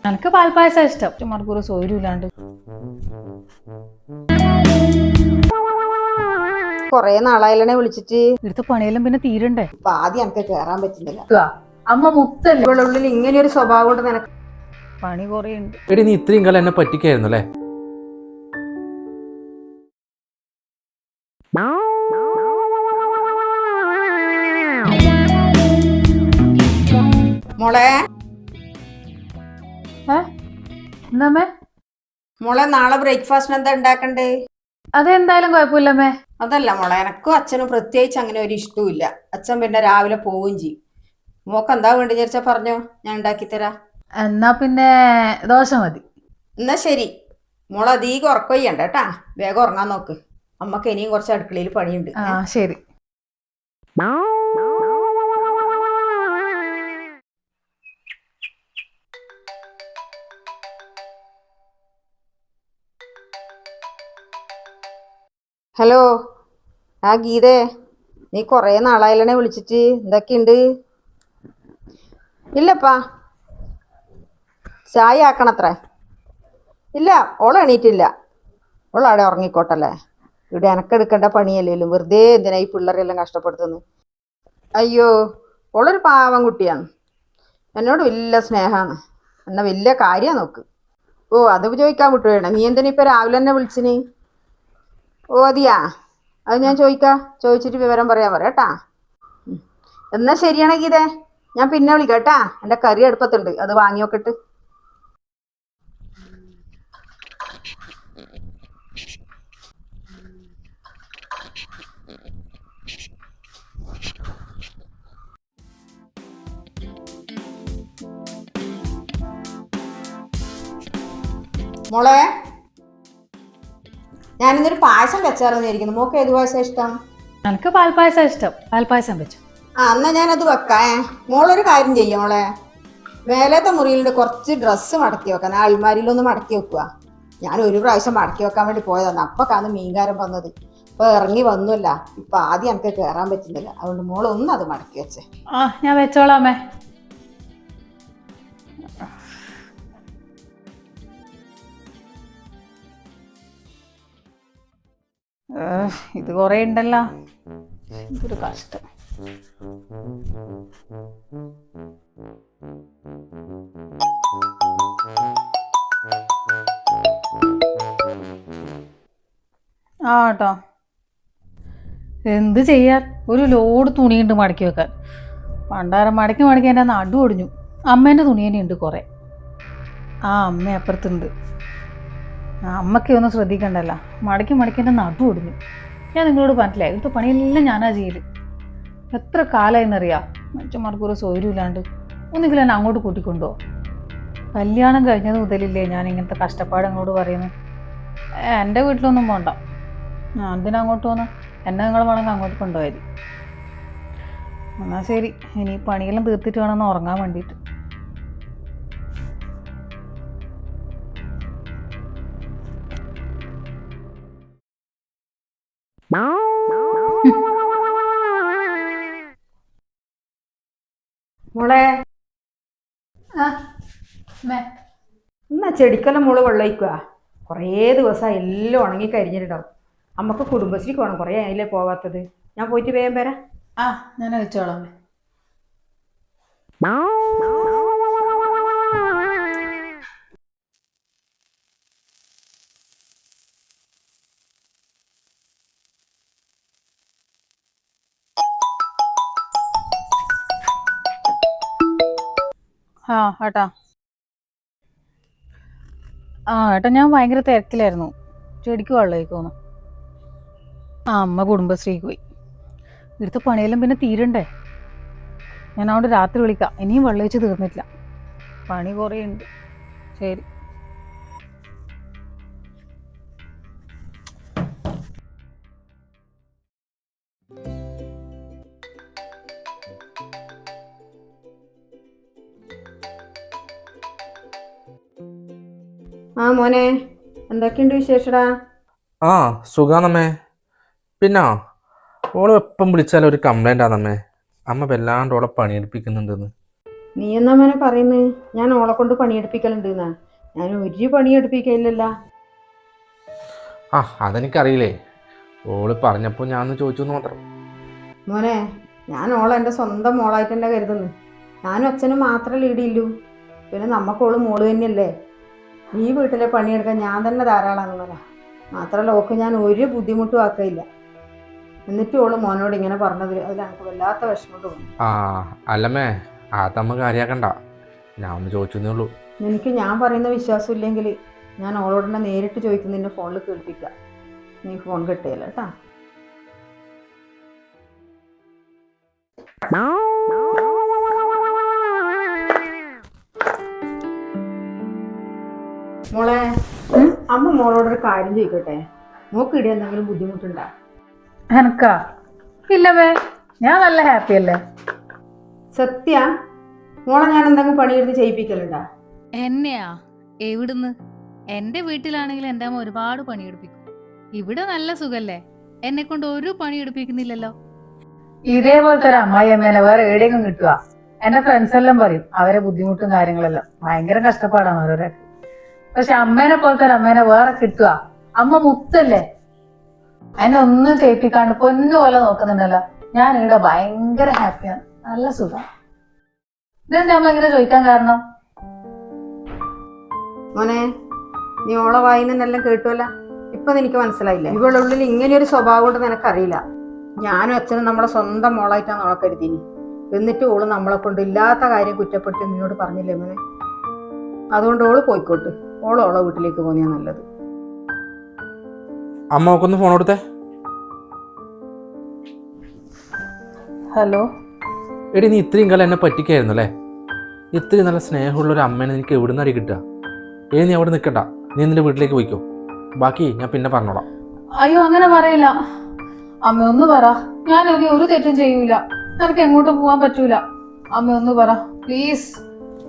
എനിക്ക് പാൽപ്പായസം ഇഷ്ടം. ചുമ്മാർക്കൊരു സൗകര്യമില്ലാണ്ട് കൊറേ നാളായാലേ വിളിച്ചിട്ട്. ഇവിടുത്തെ പണിയെല്ലാം പിന്നെ തീരണ്ടേ. ഇപ്പൊ ആദ്യം എനിക്ക് കേറാൻ പറ്റുന്നില്ല. അമ്മ മുത്തല്ലേ ഇവിടെ ഉള്ളിൽ ഇങ്ങനെ ഒരു സ്വഭാവം കൊണ്ട് നിനക്ക് പണി കൊറേ ഉണ്ട്. എടി നീ ഇത്രയും കാലം എന്നെ പറ്റിക്കായിരുന്നു അല്ലേ? മോളെ എന്താമേ? മോളെ നാളെ ബ്രേക്ക്ഫാസ്റ്റിന് എന്താ ഉണ്ടാക്കണ്ടേ? അതെന്തായാലും കുഴപ്പമില്ലമ്മേ. അതല്ല മോളെ, എനക്കും അച്ഛനും പ്രത്യേകിച്ച് അങ്ങനെ ഒരു ഇഷ്ടമില്ല. അച്ഛൻ പിന്നെ രാവിലെ പോവുകയും ചെയ്യും. മോക്ക് എന്താ വേണ്ടി വിചാരിച്ചാ പറഞ്ഞോ, ഞാൻ ഉണ്ടാക്കി തരാം. എന്നാ പിന്നെ ദോശ മതി. എന്നാ ശരി മോളെ, അധികം ഉറക്കം ചെയ്യണ്ട കേട്ടാ. വേഗം ഉറങ്ങാൻ നോക്ക്. അമ്മക്ക് ഇനിയും കുറച്ച് അടുക്കളയിൽ പണിയുണ്ട്. ശരി. ഹലോ, ആ ഗീതേ, നീ കുറേ നാളായാലേ വിളിച്ചിട്ട്. എന്തൊക്കെയുണ്ട്? ഇല്ലപ്പാ, ചായ ആക്കണത്രേ. ഇല്ല, ഓൾ എണീറ്റില്ല. ഓൾ അവിടെ ഉറങ്ങിക്കോട്ടല്ലേ. ഇവിടെ എനക്കെടുക്കേണ്ട പണിയല്ലേലും വെറുതെ എന്തിനാ ഈ പിള്ളേരെല്ലാം കഷ്ടപ്പെടുത്തുന്നു. അയ്യോ, ഓളൊരു പാവം കുട്ടിയാണ്. എന്നോട് വലിയ സ്നേഹമാണ്. എന്നാ വലിയ കാര്യമാണ് നോക്ക്. ഓ, അത് ചോദിക്കാൻ വിട്ടുവേണം. നീ എന്തിനാ ഇപ്പം രാവിലെ തന്നെ വിളിച്ചിന്? ഓ അതിയാ, അത് ഞാൻ ചോദിച്ചിട്ട് വിവരം പറയാൻ കേട്ടാ. എന്നാ ശരിയാണ് ഗീതേ, ഞാൻ പിന്നെ വിളിക്കാം കേട്ടാ. എൻ്റെ കറി അടുപ്പത്തുണ്ട്, അത് വാങ്ങി നോക്കിട്ട്. മോളെ, ഞാനിന്നൊരു പായസം വെച്ചാറെന്ന് ഇരിക്കുന്നു. മോക്ക് ഏത് പായസം ഇഷ്ടം? എനിക്ക് പാൽപ്പായസം ഇഷ്ടം. പാൽപ്പായസം വെച്ചു. എന്നാ ഞാനത് വെക്കാം. മോളൊരു കാര്യം ചെയ്യാം മോളെ, മേലത്തെ മുറിയിലുണ്ട് കുറച്ച് ഡ്രസ്സ് മടക്കി വെക്കാൻ. ആ അൽമാരിയിലൊന്ന് മടക്കി വെക്കുക. ഞാൻ ഒരു പ്രാവശ്യം മടക്കി വെക്കാൻ വേണ്ടി പോയതാണ്. അപ്പൊക്കാണ് മീൻകാരൻ വന്നത്. ഇപ്പൊ ഇറങ്ങി വന്നുല്ല. ഇപ്പൊ ആദ്യം എനിക്ക് കയറാൻ പറ്റുന്നില്ല. അതുകൊണ്ട് മോളൊന്നും അത് മടക്കി വെച്ചേ. ഞാൻ വെച്ചോളാമേ. ഇത് കൊറേ ഉണ്ടല്ലോ, ഇതൊരു കഷ്ടം. കേട്ടോ, എന്ത് ചെയ്യാൻ, ഒരു ലോഡ് തുണിയുണ്ട് മടക്കി വെക്കാൻ. പണ്ടാരം മടക്കി എൻ്റെ നടു ഒടിഞ്ഞു. അമ്മേൻ്റെ തുണി തന്നെയുണ്ട് കുറേ. അമ്മ അപ്പുറത്തുണ്ട്. അമ്മയ്ക്ക് ഒന്നും ശ്രദ്ധിക്കണ്ടല്ലോ. മടക്കി എൻ്റെ നടു ഒടിഞ്ഞു. ഞാൻ നിങ്ങളോട് പറഞ്ഞില്ലേ, ഇവിടുത്തെ പണിയെല്ലാം ഞാനാ ചെയ്യല്. എത്ര കാലമായെന്നറിയാം മനുഷ്യന്മാർക്കൊരു സൗകര്യമില്ലാണ്ട്. ഒന്നുകിൽ എന്നെ അങ്ങോട്ട് കൂട്ടിക്കൊണ്ടുപോ. കല്യാണം കഴിഞ്ഞത് മുതലില്ലേ ഞാൻ ഇങ്ങനത്തെ കഷ്ടപ്പാട് അങ്ങോട്ട് പറയുന്നു. എൻ്റെ വീട്ടിലൊന്നും പോണ്ട. ഞാൻ എന്തിനാ അങ്ങോട്ട് പോന്ന്? എന്നെ നിങ്ങൾ വേണമെങ്കിൽ അങ്ങോട്ട് കൊണ്ടുപോയത്. എന്നാൽ ശരി, ഇനി പണിയെല്ലാം തീർത്തിട്ട് വേണമെന്ന് ഉറങ്ങാൻ വേണ്ടിയിട്ട്. മോളെ, എന്നാ ചെടിക്കെല്ലാം മോള് വെള്ളമൊഴിക്കുക. കുറേ ദിവസമായി എല്ലാം ഉണങ്ങി കരിഞ്ഞിട്ടുണ്ടാവും. അമ്മക്ക് കുടുംബശ്രീക്ക് വേണം. കുറേ അതിലേ പോവാത്തത്. ഞാൻ പോയിട്ട് വേഗം വരാം. ഞാൻ വെച്ചോളാം. ഏട്ടാ. ഏട്ടാ, ഞാൻ ഭയങ്കര തിരക്കിലായിരുന്നു. ചെടിക്ക് വെള്ളമൊഴിക്കുന്നു. അമ്മ കുടുംബശ്രീക്ക് പോയി. ഇവിടുത്തെ പണിയെല്ലാം പിന്നെ തീരണ്ടേ. ഞാൻ അവിടെ രാത്രി വിളിക്കാം. ഇനിയും വെള്ളമൊഴിച്ച് തീർന്നിട്ടില്ല. പണി കുറേ ഉണ്ട്. ശരി. മോനെ, എന്തൊക്കെയുണ്ട് വിശേഷടാ? സുഖാണമ്മേ. പിന്നെ ഓളെ എപ്പം വിളിച്ചാലും ഒരു കംപ്ലൈൻ്റ് ആണമ്മേ. അമ്മ വല്ലാണ്ട് ഓളെ പണിയെടുപ്പിക്കുന്നുണ്ടെന്ന്. നീ എന്നാ മോനെ പറയുന്നത് ഞാൻ ഓളെ കൊണ്ട് പണിയെടുപ്പിക്കലുണ്ട് എന്നാ? ഞാൻ ഒരു പണിയെടുപ്പിക്കയില്ലല്ലോ. ആ അതെനിക്കറിയില്ലേ, ഓള് പറഞ്ഞപ്പോൾ ഞാൻ ഒന്ന് ചോദിച്ചു എന്ന് മാത്രം. മോനെ, ഞാൻ ഓളെ എൻ്റെ സ്വന്തം മോളായിട്ട് തന്നെ കരുതുന്നു. ഞാനും അച്ഛനും മാത്രമേ ലീഡില്ലൂ. പിന്നെ നമുക്കോള് മോള് തന്നെയല്ലേ. ഈ വീട്ടിലെ പണിയെടുക്കാൻ ഞാൻ തന്നെ ധാരാളമാണ് മോനെ. മാത്രമല്ല ഓക്ക് ഞാൻ ഒരു ബുദ്ധിമുട്ടും ആക്കയില്ല. എന്നിട്ടും ഓള് മോനോട് ഇങ്ങനെ പറഞ്ഞത് അതിൽ എനിക്ക് വല്ലാത്ത വിഷമം തോന്നി. ആ അല്ലമ്മേ, അതമ്മ കാര്യാക്കണ്ട, ഞാൻ ഒന്ന് ചോദിച്ചേ ഉള്ളൂ. നിനക്ക് ഞാൻ പറയുന്ന വിശ്വാസം ഇല്ലെങ്കിൽ ഞാൻ ഓളോട് തന്നെ നേരിട്ട് ചോദിക്കുന്ന നിന്നെ ഫോണിൽ കേൾപ്പിക്കാം. നീ ഫോൺ കിട്ടിയല്ല കേട്ടാ. മോളെ, അമ്മ മോളോടൊരു കാര്യം ചോദിക്കട്ടെ. മോക്ക് ഇട എന്തെങ്കിലും ബുദ്ധിമുട്ടുണ്ടോ? എനക്കാ? ഇല്ലവേ, ഞാൻ നല്ല ഹാപ്പി അല്ലേ. സത്യ മോളെ ഞാൻ എന്തെങ്കിലും പണിയെടുത്ത് ചെയ്യിപ്പിക്കലുണ്ടാ? എന്നെയാ? എവിടുന്ന്? എന്റെ വീട്ടിലാണെങ്കിൽ എന്റെ അമ്മ ഒരുപാട് പണിയെടുപ്പിക്കും. ഇവിടെ നല്ല സുഖല്ലേ, എന്നെ കൊണ്ട് ഒരു പണി എടുപ്പിക്കുന്നില്ലല്ലോ. ഇതേപോലത്തെ ഒരു അമ്മായി അമ്മേനെ വേറെ എവിടെയെങ്കിലും കിട്ടുക? എന്റെ ഫ്രണ്ട്സ് എല്ലാം പറയും അവരെ ബുദ്ധിമുട്ടും കാര്യങ്ങളെല്ലാം ഭയങ്കര കഷ്ടപ്പാടാണ് ഓരോരൊക്കെ. പക്ഷെ അമ്മേനെ പോലത്തെ ഒരു അമ്മേനെ വേറെ കിട്ടുക? അമ്മ മുത്തല്ലേ, എന്നെ ഒന്നും ചെയ്യിപ്പിക്കാണ്ട് പൊന്നു പോലെ നോക്കുന്നുണ്ടല്ലോ. ഞാൻ ഇവിടെ ഭയങ്കര ഹാപ്പിയാണ്, നല്ല സുഖം. ഇതെന്താ അമ്മ ഇങ്ങനെ ചോദിക്കാൻ കാരണം? മോനെ, നീ ഓളെ വായിന്നെല്ലാം കേട്ടുവല്ല. ഇപ്പൊ നിനക്ക് മനസ്സിലായില്ലേ ഇവളുടെ ഉള്ളിൽ ഇങ്ങനെയൊരു സ്വഭാവം കൊണ്ട് നിനക്കറിയില്ല. ഞാനും അച്ഛനും നമ്മളെ സ്വന്തം മോളായിട്ടാണ് ഓളെ കരുതിനി. എന്നിട്ട് ഓള് നമ്മളെ കൊണ്ട് ഇല്ലാത്ത കാര്യം കുറ്റപ്പെട്ട് നിന്നോട് പറഞ്ഞില്ലേ മോനെ? അതുകൊണ്ട് ഓള് പോയിക്കോട്ട്, ഓളെ വീട്ടിലേക്ക് പോന്നെയാ നല്ലത്. അമ്മ നോക്കൊന്ന് ഫോൺ കൊടുത്തേ. ഹലോ. എടി, നീ ഇത്രയും കാലം എന്നെ പറ്റിക്കായിരുന്നു അല്ലേ? ഇത്രയും നല്ല സ്നേഹമുള്ള ഒരു അമ്മേനെ നിനക്ക് എവിടെ നിന്നടി കിട്ടുക? നീ അവിടെ നിൽക്കണ്ട, നീ നിന്റെ വീട്ടിലേക്ക് പോയിക്കോ. ബാക്കി ഞാൻ പിന്നെ പറഞ്ഞോളാം. അയ്യോ, അങ്ങനെ പറയില്ല അമ്മ. ഒന്ന് പറ, ഞാൻ ഒരു തെറ്റും ചെയ്യൂല. എനിക്ക് എങ്ങോട്ടും പോവാൻ പറ്റൂല. അമ്മ ഒന്ന് പറ പ്ലീസ്.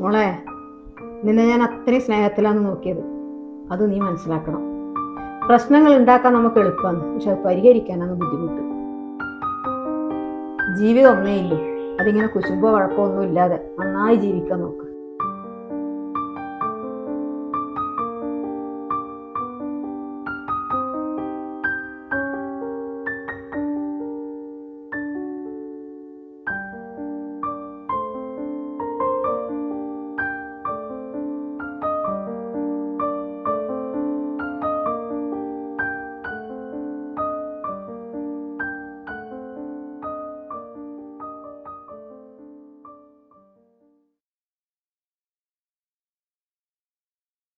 മോളെ, നിന്നെ ഞാൻ അത്രയും സ്നേഹത്തിലാണ് നോക്കിയത്. അത് നീ മനസ്സിലാക്കണം. പ്രശ്നങ്ങൾ ഉണ്ടാക്കാൻ നമുക്ക് എളുപ്പമാണ്, പക്ഷെ അത് പരിഹരിക്കാനാണ് ബുദ്ധിമുട്ട്. ജീവിതം ഒന്നേ ഇല്ലൂ. അതിങ്ങനെ കുശുമ്പോ വഴക്കമൊന്നും ഇല്ലാതെ നന്നായി ജീവിക്കാൻ നോക്ക്.